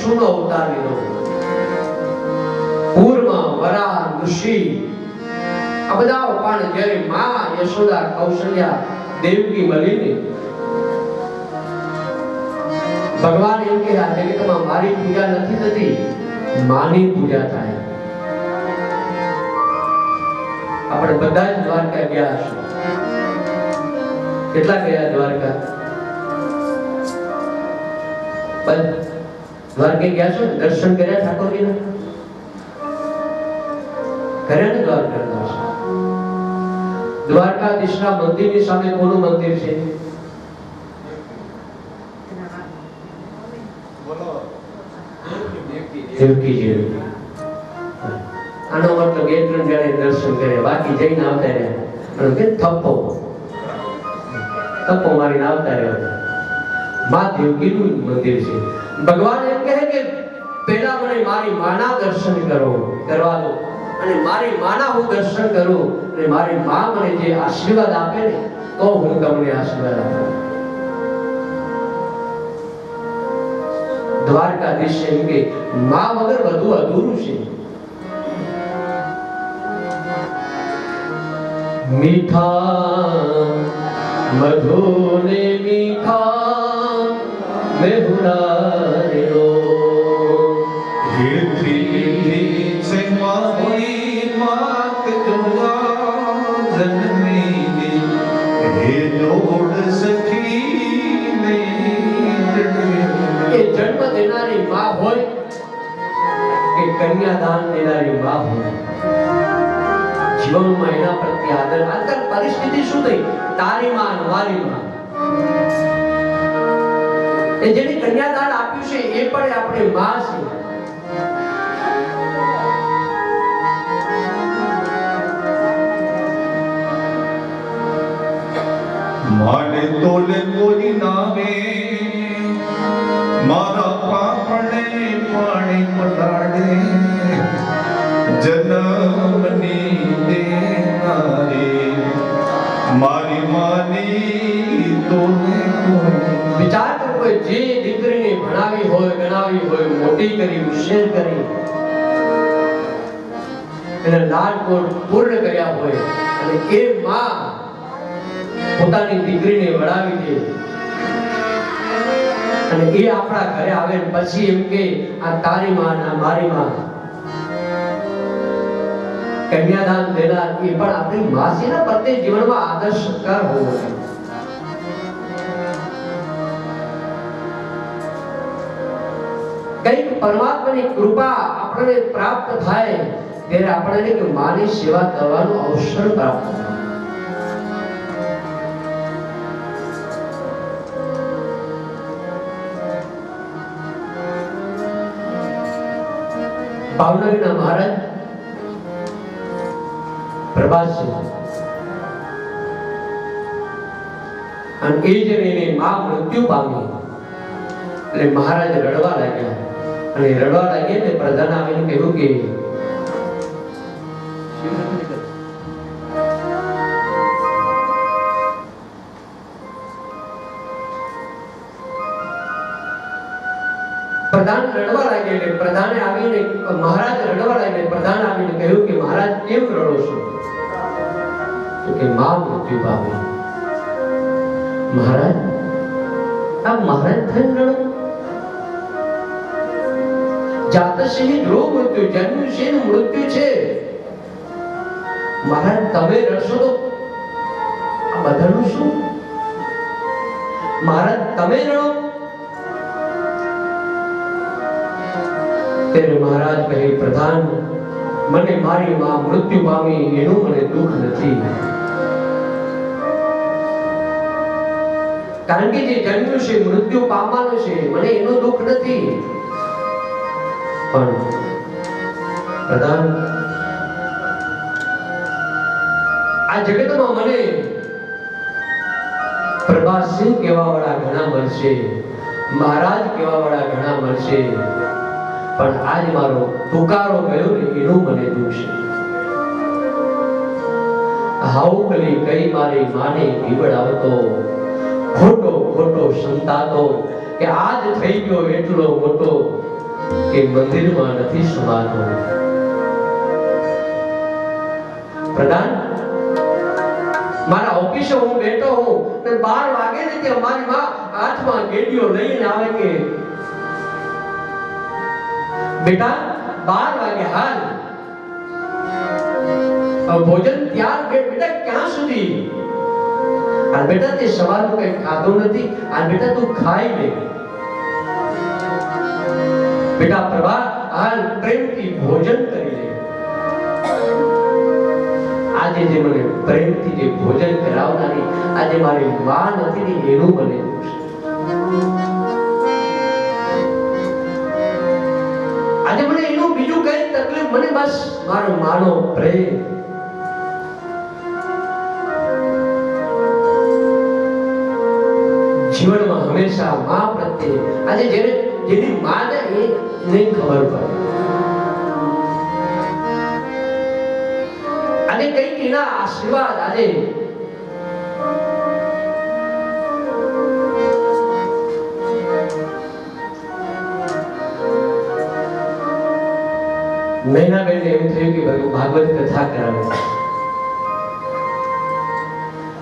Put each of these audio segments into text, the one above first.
પરશુનો અવતાર લીધો. પૂરમાં વરા ઋષિ આ બધા પણ જ્યારે માં યશોદા કૌશલ્યા દેવકી મળીને ભગવાન એમ કે આ જગતમાં મારી પૂજા નથી થતી, માની પૂજા થાય. આપણે બધા જ દ્વારકા ગયા હશું. કેટલા ગયા દ્વારકા? દ્વારકે ગયા છો? દર્શન કર્યા ઠાકોરજીના? કર્યા ને દ્વારકા દર્શન? દ્વારકાધીશના મંદિરની સામે કોનું મંદિર છે? દેવકીજી. આનો મતલબ એક ત્રણ જણે દર્શન કર્યા, બાકી જઈને આવતા રહ્યા. અને કે થપ્પો મારીને આવતા રહ્યા. માં દેવકીનું મંદિર છે. ભગવાન એમ કહે કે પહેલા મને મારી માના દર્શન કરવા દો, અને મારી માના હું દર્શન કરું, અને મારી માં મને જે આશીર્વાદ આપે ને તો હું તમને આશીર્વાદ આપું. દ્વારકાધીશ એમ કે માં વગર બધું અધૂરું છે. મીઠા મધુને મીઠા મેહુના રો હેત્રી સે મારી માત જોવા જન્મી હે જોડ સખી મે. એ જન્મ દેનારી માં હોય કે કન્યાદાન દેનારી માં હોય, જીવનમાં એના પ્રત્યે આદર. આજકાલ પરિસ્થિતિ શું થઈ? તારી માં મારી માં. એ જેને કન્યાદાન આપ્યું છે એ પણ આપણે માં છે. માને તોલે કોઈ નામે મારા પાપણે પાણી પડાડે જન્મની દેનારે મારી માની તોલે વિચાર કરો, કોઈ જે દીકરીને ભણાવી હોય, ગણાવી હોય, મોટી કરી, હોશિયાર કરી, એને લાડકોડ પૂર્ણ કર્યા હોય, અને એ માં પોતાની દીકરીને વડાવી દે, અને એ આપણા ઘરે આવે પછી એમ કે આ તારી માં, આ મારી માં. કન્યાદાન દેનાર એ પણ આપણી માં છે ને. પ્રત્યેક જીવનમાં આદર સત્કાર હોવો જોઈએ. કઈક પરમાત્માની કૃપા આપણને પ્રાપ્ત થાય ત્યારે આપણને કે માની સેવા કરવાનો અવસર પ્રાપ્ત થાય. ભાવનગરના મહારાજ પ્રભાસ છે, અને એ જ એને માં મૃત્યુ પામી એટલે મહારાજ રડવા લાગ્યા. અને રડવા લાગ્યા ને પ્રધાન આવીને કહ્યું કે પ્રધાન રડવા લાગ્યા. એટલે પ્રધાને આવીને મહારાજ રડવા લાગ્યા. પ્રધાન આવીને કહ્યું કે મહારાજ કેમ રડો છો? તો કે માં મૃત્યુ પામી. મહારાજ આ મહારાજ થઈને રડો? જાતશે ધ્રુવ મૃત્યુ, જન્મ છે ને મૃત્યુ છે. મહારાજ તમે રડશો તો આ બધાનું શું? મહારાજ તમે રડો? ત્યારે મહારાજ કહે પ્રધાન મને મારી માં મૃત્યુ પામી એનું મને દુઃખ નથી. કારણ કે જે જન્મ્યું છે મૃત્યુ પામવાનું છે, મને એનું દુઃખ નથી. પણ પ્રધાન આ જગતમાં મને પ્રભાસિંહ કહેવા વાળા ઘણા મળશે, મહારાજ કહેવા વાળા ઘણા મળશે, પણ આજ મારો તુકારો ગયો ને એનું મને દુઃખ છે. હાઉકલી કઈ મારી માને પીવડાવતો, ખોટો ખોટો સંતાતો કે આજ થઈ ગયો એટલો મોટો, કે મંદિરમાં નથી સમાતો. પ્રધાન, મારા ઓફિસે હું બેઠો હું ને 12 વાગે ને ત્યાં મારી માં હાથમાં ગેડીઓ લઈને આવે કે બેટા 12 વાગે હાલ ભોજન ત્યાર બેટા ક્યાં સુધી? આ બેટા તે સવારનું કઈ ખાધું નથી, આ બેટા તું ખાઈ લે. બેટા પ્રભા હાલ પ્રેમથી ભોજન કરી લે. આજે જે મને પ્રેમથી જે ભોજન કરાવનારી આજે મારી માં નથી ને એનું મને આજે મને એનું બીજું કઈ તકલીફ, મને બસ મારો માનો પ્રેમ. જીવનમાં હંમેશા માં પ્રત્યે આજે જેની માં ને એ નહીં ખબર પડે. આજે કઈક એના આશીર્વાદ આજે નૈનાબેન એમ થયું કે ભાગવત કથા કરાવે.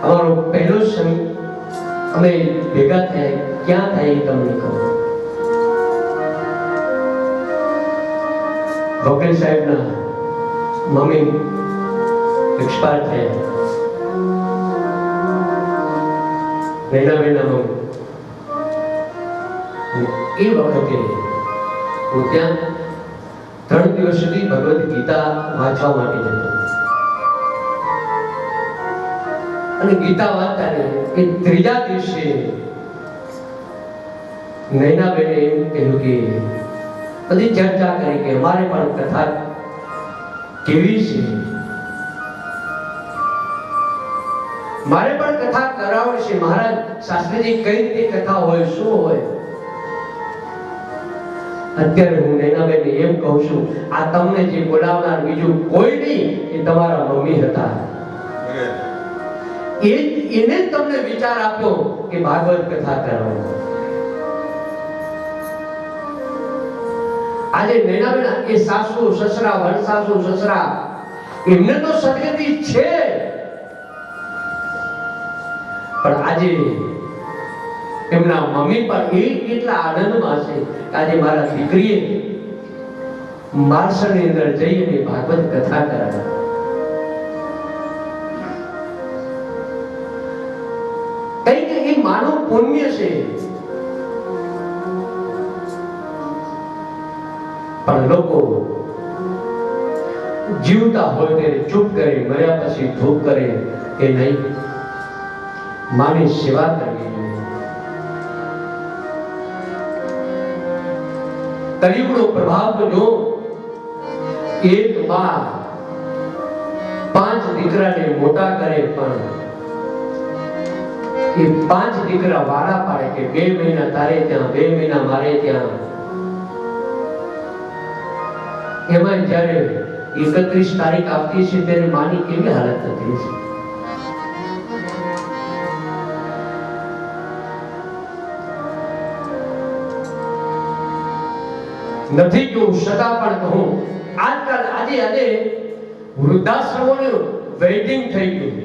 અમારો પહેલો અમે ભેગા થયા ક્યાં થાય એ તમને ખબર. વકીલ સાહેબના મમ્મી એક્સપાયર થયા. નૈનાબેનના મમ્મી એ વખતે હું ત્યાં 3 દિવસ સુધી ભગવદ ગીતા વાંચવા માટે જતો અને ગીતા વાંચતા ને એ 3જા દિવસે નૈનાબેને એમ કહ્યું કે બધી ચર્ચા કરી કે અમારે પણ કથા કેવી છે, મારે પણ કથા કરાવવી છે. મહારાજ શાસ્ત્રીજી કઈ રીતે કથા હોય, શું હોય? અત્યારે હું નૈનાબેનને એમ કહું છું, આ તમને જે બોલાવનાર બીજું કોઈ નહીં, એ તમારા મમ્મી હતા. એને તમને વિચાર આપ્યો કે ભાગવત કથા કરવાનો. આજે નૈનાબેન એ સાસુ સસરા વણસાસુ સસરા એમને તો સદગતિ છે, પણ આજે એમના મમ્મી પણ એટલા આનંદમાં છે કે આજે મારા દીકરીએ માર્શલની અંદર જઈને ભાગવત કથા કરાવી. કઈ એ માનવ પુણ્ય છે. પણ લોકો જીવતા હોય ત્યારે ચૂપ કરે, મર્યા પછી ધૂપ કરે કે નહીં, માની સેવા કરવી જોઈએ. કળિયુગનો પ્રભાવ જો એક માં 5 દીકરાને મોટા કરે પણ એ 5 દીકરા વાળા પાડે કે 2 મહિના તારે ત્યાં 2 મહિના મારે ત્યાં. એમાં જ્યારે 31 તારીખ આવતી છે ત્યારે માની કેવી હાલત થતી છે. નથી કે હું સદા પણ કહું, આજકાલ આજે વૃદ્ધાશ્રમોનું વેઇટિંગ થઈ ગયું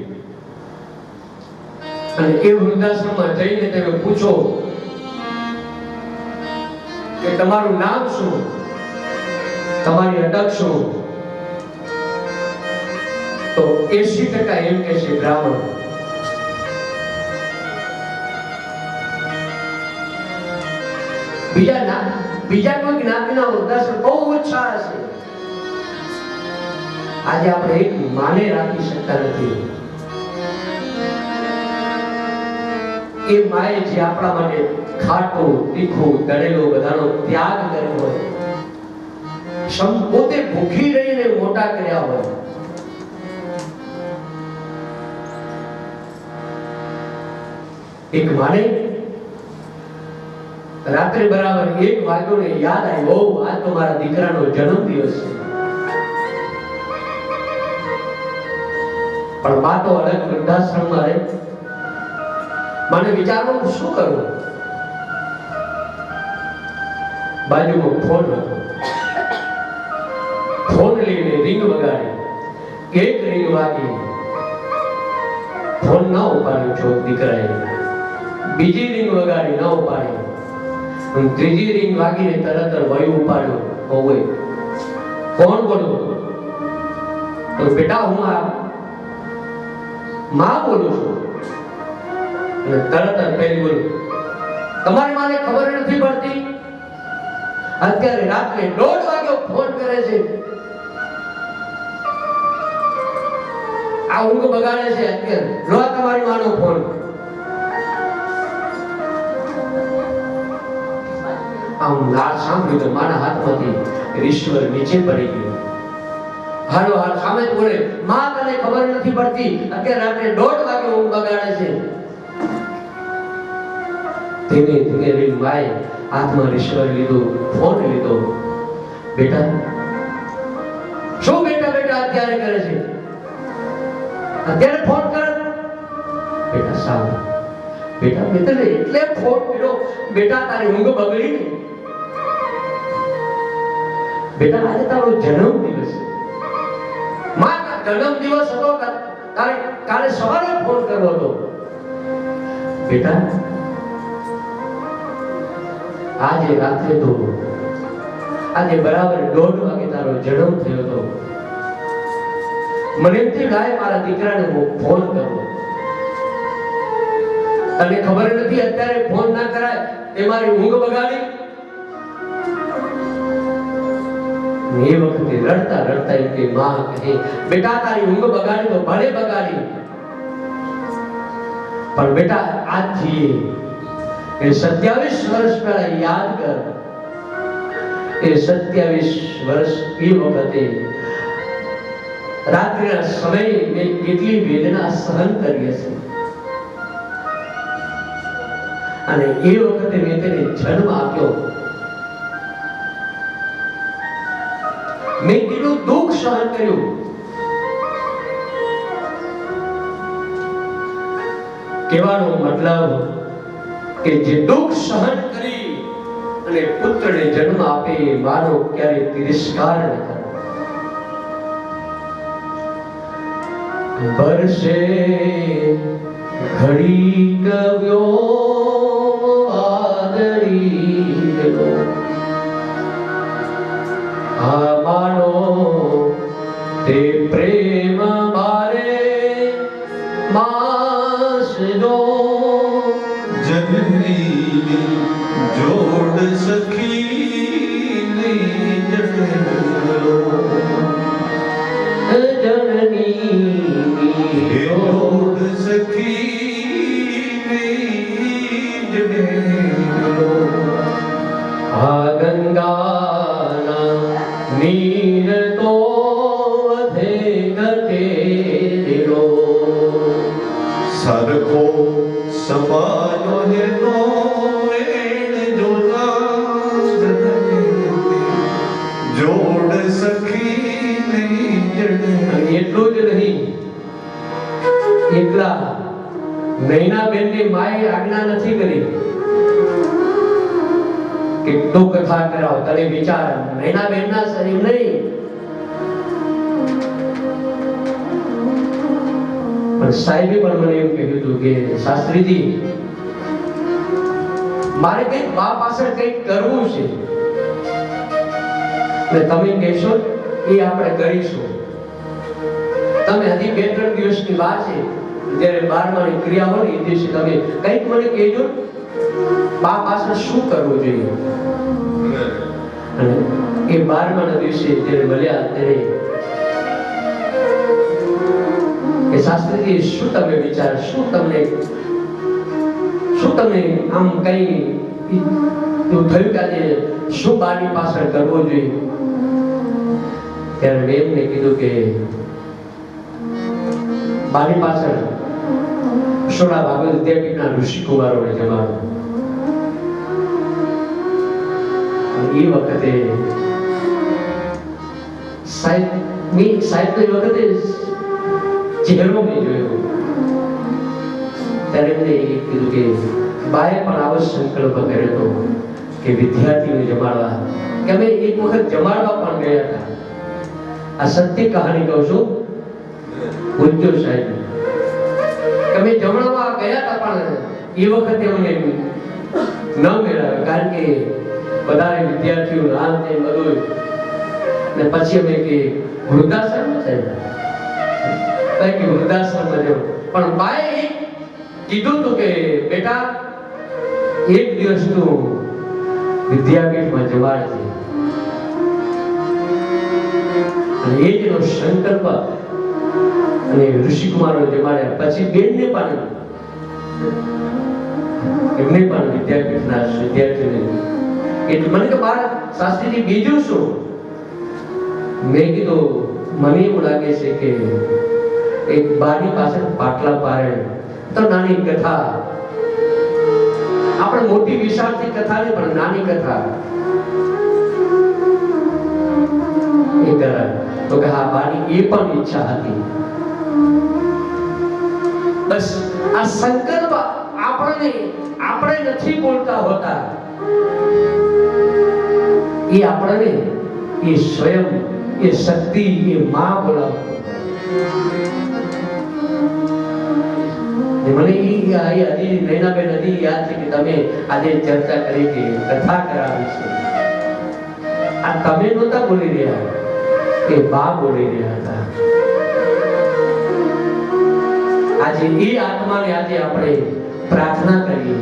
અને એ વૃદ્ધાશ્રમમાં જઈને તમે પૂછો કે તમારું નામ શું, તમારી અટક શું, તો 80% એમ કહે છે બ્રાહ્મણ. બીજા કોઈ જ્ઞાતિના વૃદ્ધાશ્રમ બહુ ઓછા હશે. આજે આપણે એક માને રાખી શકતા નથી. એ માએ જે આપણા માટે ખાટું તીખું તળેલું બધાનો ત્યાગ કર્યો હોય, પોતે ભૂખી રહીને મોટા કર્યા હોય, એક માને રાત્રે બરાબર 1 વાગ્યો ને યાદ આવ્યો, આજ તો મારા દીકરાનો જન્મદિવસ છે. પણ બા તો અલગ વૃદ્ધાશ્રમમાં રહે. મને વિચારવાનું શું કરવું? બાજુમાં ફોન હતો. ફોન લઈને રિંગ વગાડી. એક રિંગ વાગી, ફોન ના ઉપાડ્યો છોક દીકરાએ. બીજી રિંગ વગાડી, ના ઉપાડી. અને ત્રીજી રિંગ વાગીને તરત જ વયું ઉપાડ્યો. ઓય કોણ બોલો? તો બેટા હું આ માં બોલું છું. અને તરત જ પેલી બોલું, તમારી માને ખબર નથી પડતી? અત્યારે રાત્રે 1:30 વાગ્યો ફોન કરે છે. આ ઊંઘ બગાડે છે. અત્યારે લો તમારી માનો ફોન. આમ લાળ સાંભળ્યું તો માના હાથમાંથી રિસીવર નીચે પડી ગયું. હાલો હાલ સામે જ બોલે, માં તને ખબર નથી પડતી? અત્યારે રાત્રે 1:30 વાગે ઊંઘ બગાડે છે. ધીમે ધીમે રીંગ વાઈ, હાથમાં રિસીવર લીધું, ફોન લીધો. બેટા શું બેટા બેટા અત્યારે કરે છે? અત્યારે ફોન કર. બેટા સાવ બેટા મેં તને એટલે ફોન કર્યો બેટા, તારી ઊંઘ બગડી ને. બેટા આજે તારો જન્મ દિવસ છે. માં જન્મ દિવસ હતો, તારે કાલે સવારે ફોન કર્યો હતો. બેટા આજે રાત્રે તો આજે બરાબર 1:30 વાગે તારો જન્મ થયો હતો. મને એમ થયું લાય મારા દીકરાને હું ફોન કરું. તને ખબર નથી અત્યારે ફોન ના કરાય, એ મારી ઊંઘ બગાડી. એ વખતે રડતા રડતા એમ કે માં કહે, બેટા તારી ઊંઘ બગાડી તો ભલે બગાડી, પણ બેટા આજથી એ 27 વર્ષ પહેલા યાદ કર. એ 27 વર્ષ એ વખતે રાત્રિના સમયે મેં કેટલી વેદના સહન કરી હશે. અને એ વખતે મેં તેને જન્મ આપ્યો. મેં કેટલું દુઃખ સહન કર્યું. કહેવાનો મતલબ કે જે દુઃખ સહન કરી અને પુત્રને જન્મ આપે, માનો ક્યારે તિરસ્કાર ન કરે. બરસે ઘડી કવ્યો આદરી લો, આ માનો તે પ્રેમ મારે માસજો. જનની જોડ સખી નહીં જડલો, જનની જોડ સખી નહીં જડલો. આ ગંગાના નીર તો વધે ઘટે દિલો, સરખો સમાનો હેનો એણ જોડા. જોડ સખી નહીં જડે. એટલું જ નહીં, એકલા નૈનાબેન ની માએ આજ્ઞા નથી કરી કે તું કથા કરાવ. તને વિચાર, નૈનાબેન ના શરીર નહીં પણ સાહેબે પણ મને એમ કહ્યું હતું કે શાસ્ત્રીજી મારે કંઈક બા પાછળ કંઈક કરવું છે, અને તમે કહેશો એ આપણે કરીશું. તમે હજી 2-3 દિવસની વાત છે, જ્યારે 12માની ક્રિયા હોય એ દિવસે તમે કંઈક મને કહેજો બા પાછળ શું કરવું જોઈએ. અને એ 12માના દિવસે જ્યારે મળ્યા ત્યારે કે શાસ્ત્રીજી શું તમે વિચાર, શું તમને આમ કઈ એવું થયું કે આજે શું બાની પાછળ કરવો જોઈએ? ત્યારે મેં એમને કીધું કે બાની પાછળ સોળા ભાગવત વિદ્યાપીઠના ઋષિ કુમારોને જમાડો. એ વખતે સાહેબ એ વખતે ચહેરો મેં જોયો. ત્યારે એમને કીધું કે બાએ પણ આવો સંકલ્પ કર્યો હતો કે વિદ્યાર્થીઓને જમાડવા, કે અમે એક વખત જમાડવા પણ ગયા હતા. આ સત્ય કહાની કહું છું, પૂજ્ય સાહેબ કે અમે જમાડવા ગયા હતા પણ એ વખતે અમને ન મેળવ્યા, કારણ કે બધા વિદ્યાર્થીઓ નામ તે બધું, ને પછી અમે કે વૃદ્ધાશ્રમ છે, કે વૃદ્ધાશ્રમ જવું. પણ બાએ કીધું તું કે બેટા એક દિવસ તું વિદ્યાપીઠમાં જવાડજે, અને એ જેનો સંકલ્પ અને ઋષિકુમારો જમાડ્યા. પછી બેનને પણ એમને પણ વિદ્યાપીઠના વિદ્યાર્થીઓને એટલે મને કે બાર શાસ્ત્રીજી બીજું શું? મેં કીધું મને એવું લાગે છે કે એક બાની પાસે પાટલા પારે તો નાની કથા, આપણે મોટી વિશાળથી કથા નહીં પણ નાની કથા એ કરાય. તો કે હા બાની એ પણ ઈચ્છા હતી. બસ આ સંકલ્પ આપણે નથી બોલતા હોતા, એ આપણને એ સ્વયં એ શક્તિ એ માં બોલાવતો. મને હજી નૈનાબેન હજી યાદ છે કે તમે આજે ચર્ચા કરી કે કથા કરાવી છે. આ તમે નહોતા બોલી રહ્યા, એ બા બોલી રહ્યા હતા. આજે એ આત્માને આજે આપણે પ્રાર્થના કરીએ,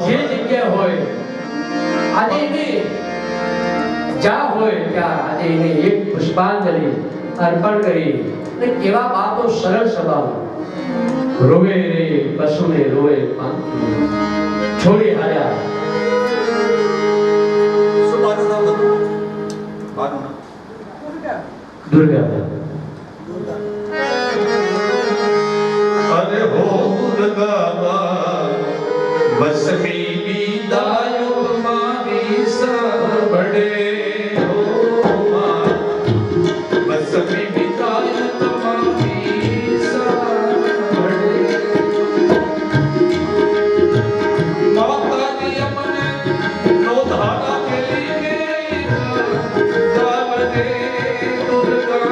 જે જગ્યા હોય આજે એને જ્યાં હોય ત્યાં આજે એને એક પુષ્પાંજલિ અર્પણ કરી. અને કેવા બા તો સરળ સ્વભાવ, રોવે રે પશુને રોવે પાંખી છોડી હાલ્યા. શું બાનું નામ હતું? બાનું નામ દુર્ગા. અરે હો દુર્ગા બસ મી વિદાયો મારી સાંભળે, હો માં બસ મી વિદાયો તમારી સાંભળે. માતાજી અમને નો ધારા પેલી કે જાવને દુર્ગા.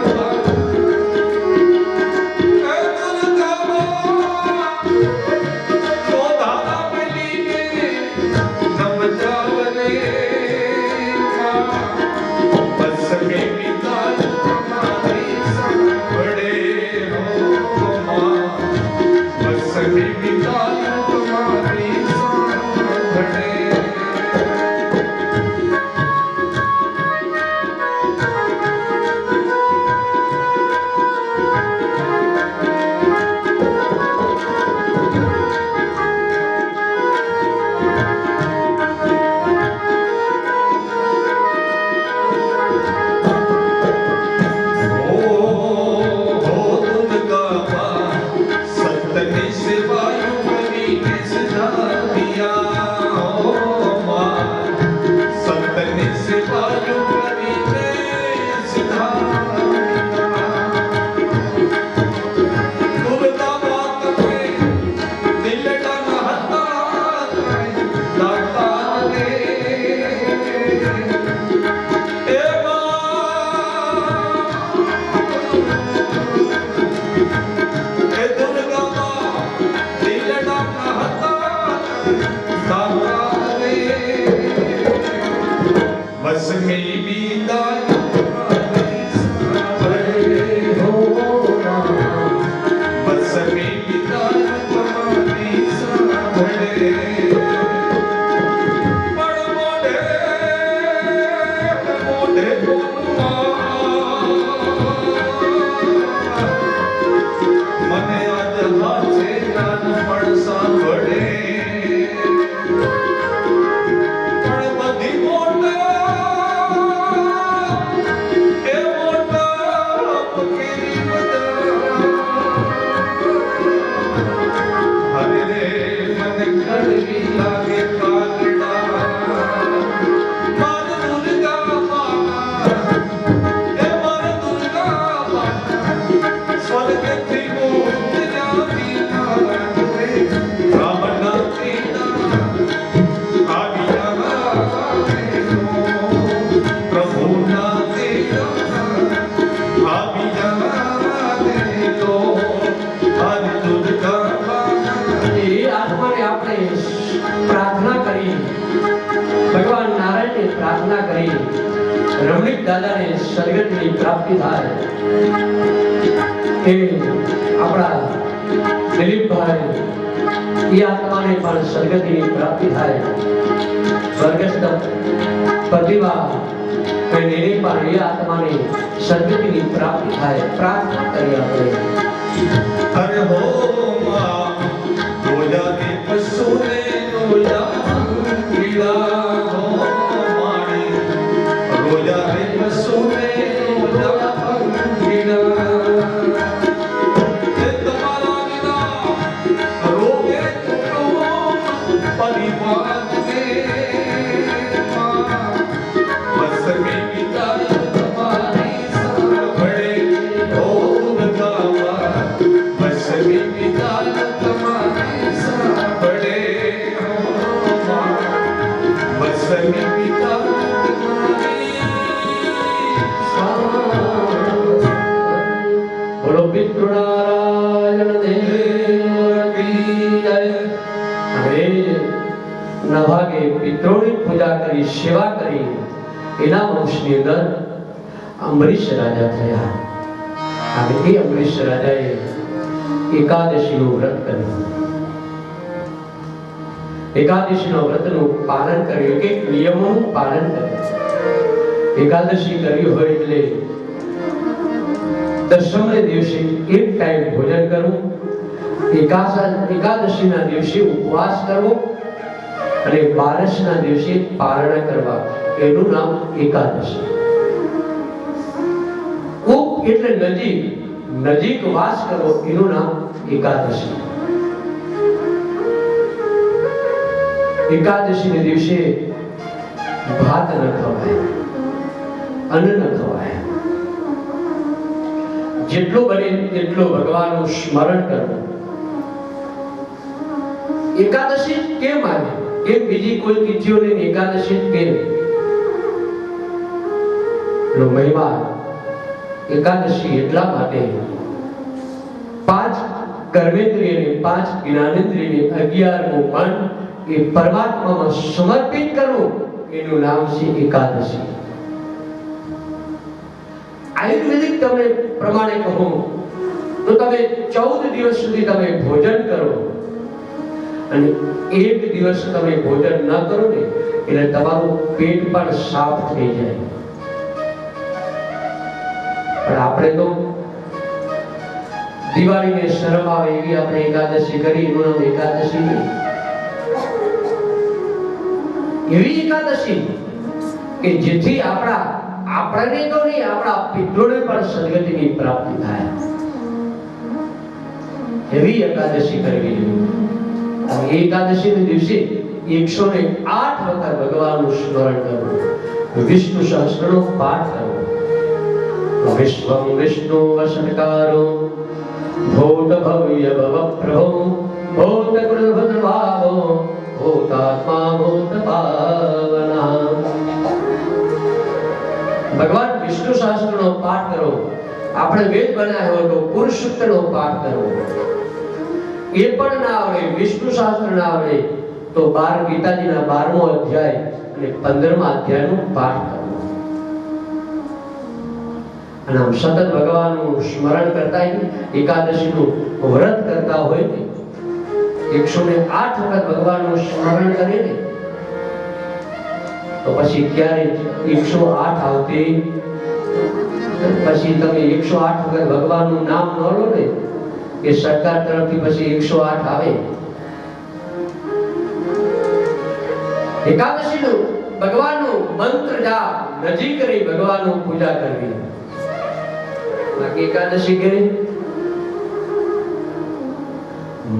પ્રાર્થના કરી રમણીક દાદાને સદગતિની પ્રાપ્તિ થાય એ આપણા દિલીપભાઈ એ આત્માને પણ સદગતિની પ્રાપ્તિ થાય સ્વર્ગસ્થ પ્રતિભા એની પણ એ આત્માને સદગતિની પ્રાપ્તિ થાય પ્રાર્થના કરી આપણે હરે હો માં રોજા કે પશુને રોજા પીડા હો માણી રોજા કે પશુને રોજા પીડા એ તમારા વિના રોગે છોડો પરિવારને બસ મેં પિતા તમારી સાંભળે હો ગાવા બસ મેં પિતા તમારી સાંભળે હો બસ મેં પિતા બોલો પિતૃનારાયણ દેવ કી જય હવે નભાગે પિતૃની પૂજા કરી સેવા કરી એના વંશની અંદર અંબરીશ રાજા થયા હવે એ અંબરીશ રાજાએ એકાદશીનું વ્રત કર્યું એકાદશીના વ્રતનું પાલન કર્યું કે નિયમોનું પાલન કર્યું એકાદશી કરી હોય એટલે દશમને દિવસે એક ટાઈમ ભોજન કરવું એકાદશીના દિવસે ઉપવાસ કરવો અને બારસના દિવસે પારણા કરવા એનું નામ એકાદશી ઉપ એટલે નજીક વાસ કરવો એનું નામ એકાદશી એકાદશીના દિવસે ભાત ન ખવાય અન્ન ન ખવાય જેટલું બને તેટલું ભગવાનનું સ્મરણ કરવું એકાદશી કેમ આવે કેમ બીજી કોઈ તિથિઓની એકાદશી કેમ નો મહિમા એકાદશી એટલા માટે 5 કર્મેન્દ્રિયને 5 જ્ઞાનેન્દ્રિયને 11મું મન એ પરમાત્મામાં સમર્પિત કરવું એનું નામ છે એકાદશી આયુર્વેદિક તમને પ્રમાણે કહું તો તમે 14 દિવસ સુધી તમે ભોજન કરો અને એક દિવસ તમે ભોજન ન કરો ને એટલે તમારું પેટ પણ સાફ થઈ જાય પણ આપણે તો દિવાળીને શરમ આવે એવી આપણે એકાદશી કરી એનું નામ એકાદશી નહીં એવી એકાદશી કે જેથી આપણને તો નહીં આપણા પિતૃને પણ સદગતિની પ્રાપ્તિ થાય એવી એકાદશી કરવી જોઈએ અને એકાદશીના દિવસે 108 વખત ભગવાનનું સ્મરણ કરવું વિષ્ણુ સહસ્રનો પાઠ કરવો વિશ્વમ વિષ્ણુ વસનકારો ભૂત ભવ્ય ભવ પ્રભો ભૂત કૃત ભાવો ભૂતાત્મા ભૂત પાવના ભગવાન વિષ્ણુ સહસ્રનો પાઠ કરો આપણે વેદ બનાવ્યો હોય તો પુરુષ સૂક્તનો પાઠ કરવો એ પણ ના આવડે વિષ્ણુ સહસ્ત્ર ના આવડે તો 12 ગીતાજીના 12મો અધ્યાય અને 15મા અધ્યાયનો પાઠ કરવો અને આમ સતત ભગવાનનું સ્મરણ કરતા એકાદશીનું વ્રત કરતા હોય ને 108 વખત ભગવાનનું સ્મરણ કરે ને તો પછી ક્યારે 108 આવતી પછી તમે 108 વખત ભગવાનનું નામ ન લો ને કે સરકાર તરફથી પછી 108 આવે એકાદશીનું ભગવાનનું મંત્ર જાપ નજીક રહી ભગવાનનું પૂજા કરવી બાકી એકાદશી કે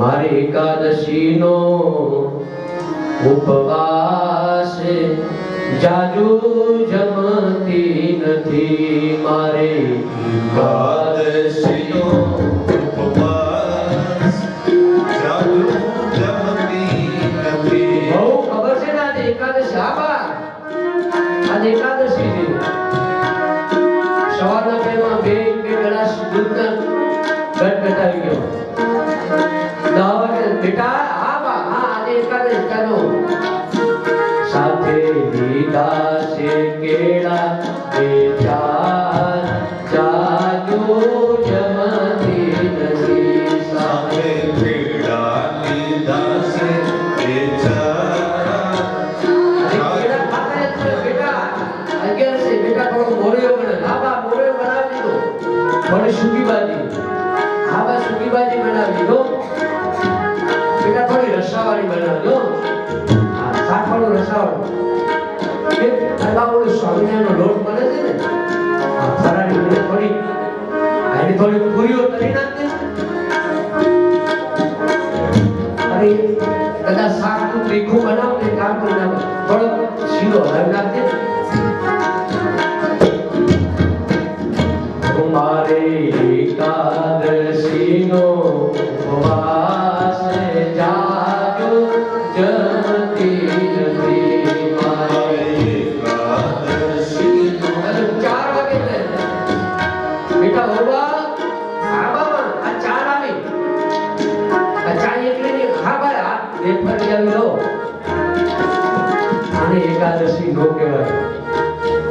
મારે એકાદશીનો ઉપવાસ જાજુ જમતી નથી મારે એકાદશીનો ઉપવાસ જાજુ જમતી નથી બહુ ખબર છે ને આજે એકાદશી આબા આજે એકાદશી છે સવારના પેમાં બે ગ્લાસ દૂધના ગટગટાવી ગયો 10 વાગે બેટા હા બા હા આજે એકાદશી ચાલો સાથે લીધા છે થોડી સૂકી ભાજી, હા બસ સૂકી ભાજી બનાવી દો બેટા, થોડી રસાવાળી બનાવજો, હા શાકવાળું રસાવાળું ઓલું સ્વામિનારાયણનો લોટ બને છે ને, આ ફરાળી મને થોડી આની થોડી પૂરીઓ કરી નાખજે. અરે કદાચ શાકનું તીખું બનાવ ને કામ કરી નાખો, થોડો શીરો હલાવી નાખજે. મારે એકાદશીનો ઉપવાસ જાજો જમતી નથી. મારે એકાદશીનો 4 વાગે ને બેટા હોવા આ બાબા આ 4 આવી આ ચા એકલી ની હા ભાઈ આ વેફર લઈ આવી લો. આને એકાદશી નો કહેવાય.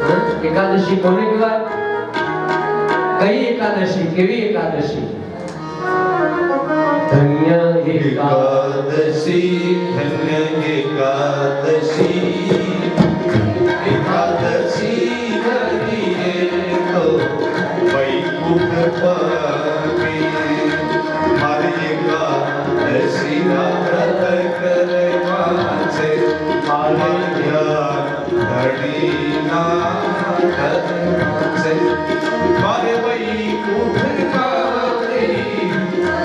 હા એકાદશી કોને કહેવાય? કઈ એકાદશી? કેવી એકાદશી? ધન્ય એકાદશી, ધન્ય એકાદશી, એકાદશી કરીએ તો વૈકુંઠ પામીએ. મારે એકાદશી ના વ્રત કરવા છે, મારે ધણીના ધર્મ છે. મારે વૈકુંઠ પામી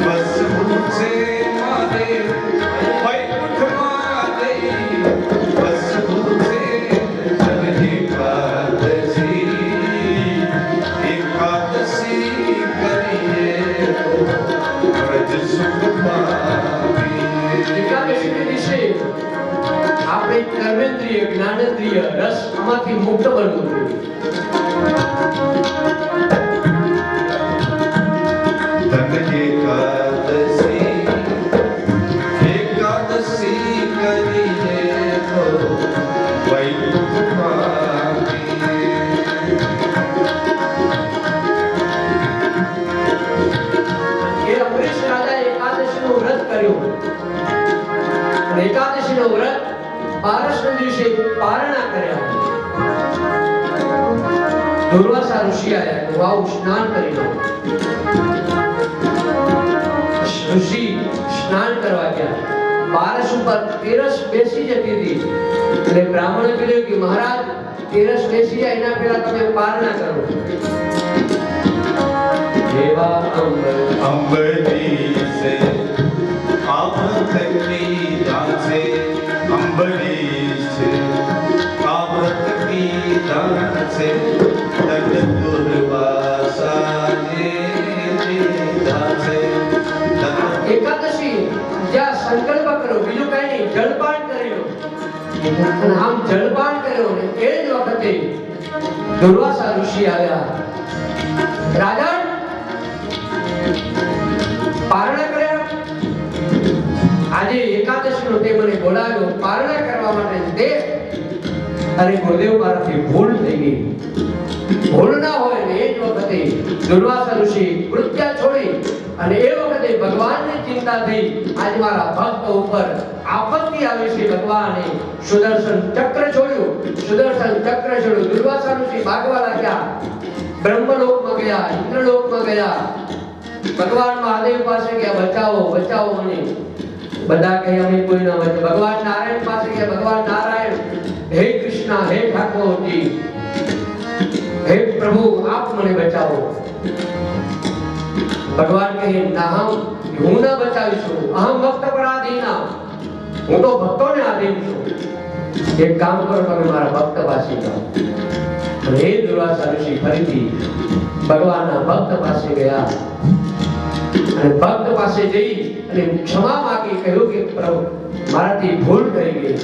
વસવું છે, મારે વૈકુંઠમાં જઈ વસવું છે. એકાદશી, એકાદશી કરીએ તો વ્રજ સુખ પામીએ. એકાદશીના દિવસે આપણે કર્મેન્દ્રિય, જ્ઞાનેન્દ્રિય, રસ આમાંથી મુક્ત બનવું જોઈએ. ધન્ય એકાદશી, એકાદશી કરીએ તો વૈકુંઠ પામીએ. એ અમરીશ રાજાએ એકાદશીનું વ્રત કર્યું અને એકાદશીનું વ્રત બારસના દિવસે પારણા કર્યા. દુર્વાસા ઋષિ આવ્યા કે વાવ સ્નાન કરી લો. ઋષિ સ્નાન કરવા ગયા, બારસ ઉપર તેરસ બેસી જતી હતી એટલે બ્રાહ્મણે કીધું કે મહારાજ તેરસ બેસી જાય એના પહેલા તમે પારણા કરો. એવા અંબરીશે આવ્રતની દાસે, અંબરીશે આવ્રતની દાસે, તદ દુર્વાસાને દાસે. એકાદશી જ્યાં સંકલ્પ કરો, બીજું કઈ નહીં, જળપાન કરી લો. અને આમ જળપાન કર્યો ને એ જ વખતે દુર્વાસા ઋષિ આવ્યા. રાજન પારણા કર્યા, આજે એકાદશીનો તે મને બોલાવ્યો પારણા કરવા માટે તે. અરે ગુરુદેવ મારાથી ભૂલ થઈ ગઈ. ભૂલ ના હોય ને એ જ વખતે દુર્વાસા ઋષિ મૃત્યા છોડી અને એ વખતે ભગવાનની ચિંતા થઈ. આજ મારા ભક્ત ઉપર આપત્તિ આવી છે, ભગવાને સુદર્શન ચક્ર છોડ્યું. સુદર્શન ચક્ર છોડ્યું. દુર્વાસા ઋષિ ભાગવા લાગ્યા, બ્રહ્મલોકમાં ગયા, ઇન્દ્રલોકમાં ગયા, ભગવાન મહાદેવ પાસે ગયા, બચાવો બચાવો મને. બધા કહે અમે કોઈ ના બચે. ભગવાન નારાયણ પાસે ગયા, ભગવાન નારાયણ હે કૃષ્ણ, હે ઠાકોરજી, હે પ્રભુ આપ મને બચાવો. ભગવાન કહે નાહમ, હું ના બચાવીશું, અહમ ભક્ત પરાધીના, હું તો ભક્તોને આધીન છું. એક કામ કરો, તમે મારા ભક્ત પાસે જાઓ. અને એ દુર્વાસા ઋષિ ફરીથી ભગવાનના ભક્ત પાસે ગયા અને ભક્ત પાસે જઈ અને ક્ષમા માંગી, કહ્યું કે પ્રભુ મારાથી ભૂલ થઈ ગઈ.